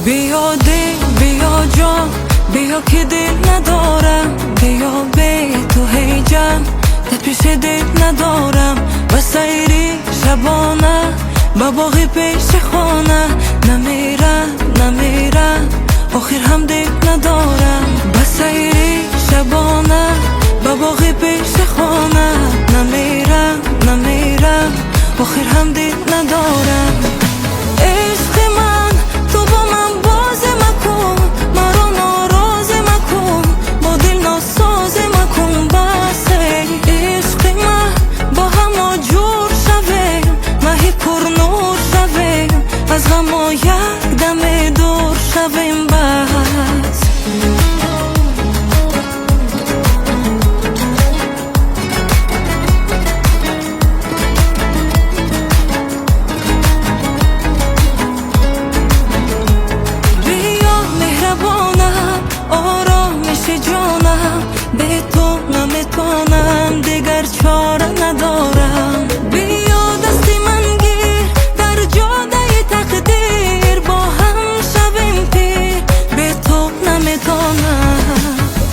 بیا دل بیا جان، بیا که دل ندارم، بیا به تو هیجان، در پیش دل ندارم. و سیری شبانه با باغی پیش خانه، نمیرم نمیرم آخر هم دل ندارم. و سیری شبانه با باغی پیش خانه، نمیرم نمیرم آخر هم دل ندارم. عشق من تو با من باز مکن، مرا ناراض مکن، با دل ناساز مکن. بس عشق من با هم جور شویم، مهی پر نور شویم، از غم یک دم دور شویم. بس جانم، به تو نمیتونم دیگر چاره ندارم. بیا دستی من گیر در جاده تقدیر، با هم شویم پیر، به تو نمیتونم.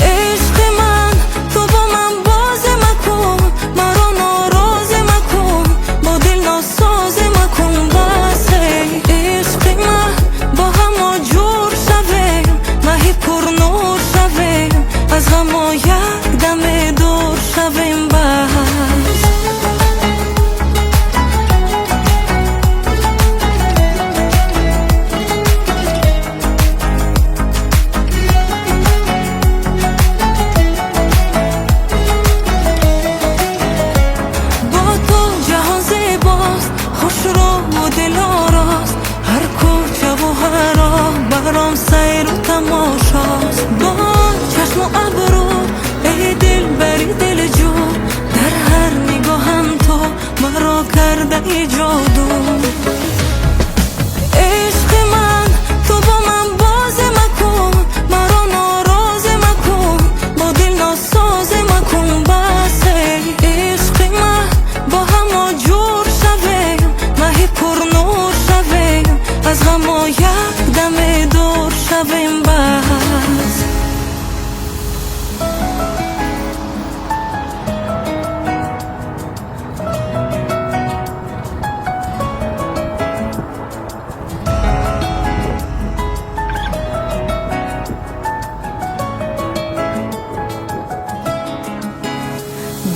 عشق من تو با من باز مکن، مرا ناراض مکن، با دل ناساز مکن. بس عشق من با هم جور شویم، مهی پر نور شویم، از غم یک دم دور شویم. بس با تو جهان زیباست، خوش رو و دل آراست، هر کوچه و هر راه برام سیر و تماشاست. با چشم و ابرو ای دل بری دل جو، در هر نگاهم تو مرا کرده ای جادو. عشق من تو با من باز مکن، مرا ناراض مکن، با دل ناساز مکن. بس عشق من با هم جور شویم، مهی پر نور شویم، از غم یک دم دور شویم. بس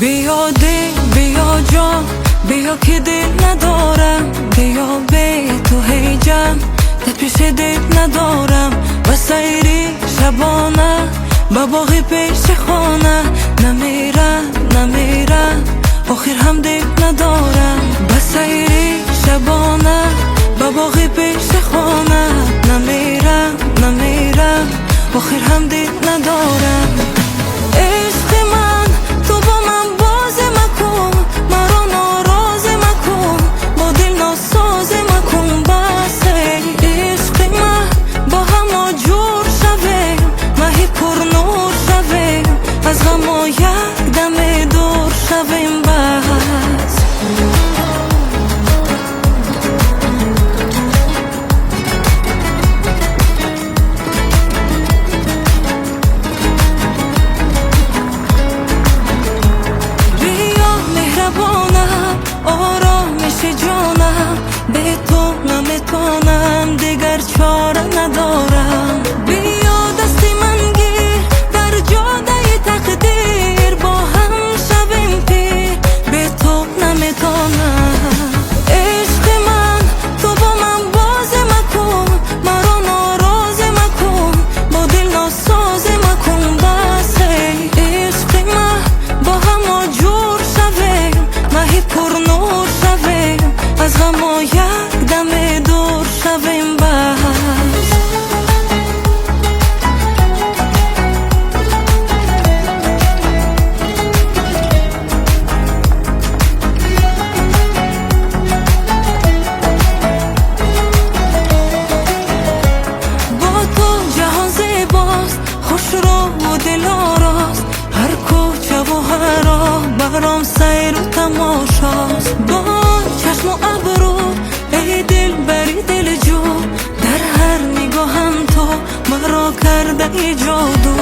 بیا دل بیا جان، بیا که دل ندارم، بیا به تو هیجان، در پیش دل ندارم. و سیری شبانه با باغی پیش خانه، نمیرم نمیرم آخر هم دل ندارم. و سیری شبانه با باغی پیش خانه، نمیرم نمیرم آخر هم دل ندارم. عشق من تو با من باز مکن، مرا ناراض مکن، با دل ناساز مکن. بس عشق من با هم جور شویم، مهی پر نور شویم، از غم یک دم دور شویم. بس آرامش جانم، به تو نمیتونم دیگر چاره ندارم. بیا دستی من گیر در جاده تقدیر، با هم شویم پیر، به تو نمیتونم. عشق من تو با من باز مکن، مرا ناراض مکن، با دل ناساز مکن. بس عشق من با هم جور شویم، مهی پر نور شویم، از غم یک دم دور شویم. بس با تو جهان زیباست، خوش رو و دل آراست، هر کوچه و هر راه برام سیر و تماشاست. با چشم و ابرو ای دل بری دل جو، در هر نگاهم کرده ای جادو.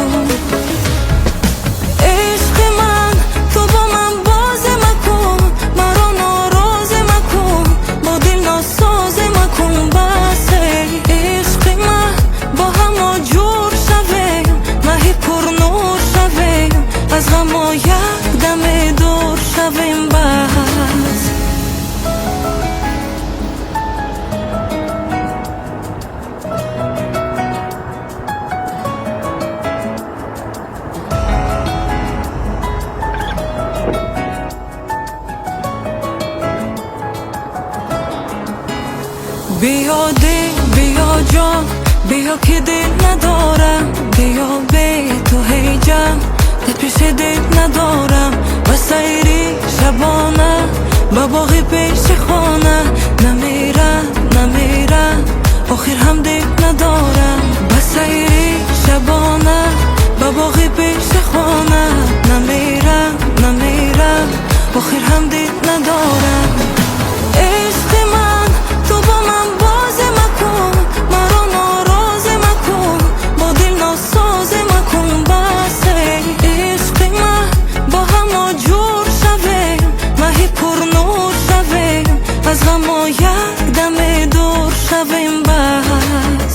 عشق من تو با من بازی مکن، مرا ناراضی مکن، با دل ناسازی مکن. بس ای عشق من با هم جور شویم، مهی پر نور شویم، از غم یک دم دور شویم. بس بیا دل بیا جان، بیا که دل ندارم، بیا به تو هی جان، در پیش دل ندارم. و سیری شبانه با باغی پیش خانه، نمیرم نمیرم آخر هم دل ندارم. و سیری شبانه با باغی پیش خانه، نمیرم نمیرم آخر هم دل ندارم. عشق من تو با من بازی مکن، مرا ناراضی مکن، با دل ناسازی مکن. بس ای عشق من با هم جور شویم، مهی پر نور شویم، از غم یک دم دور شویم. بس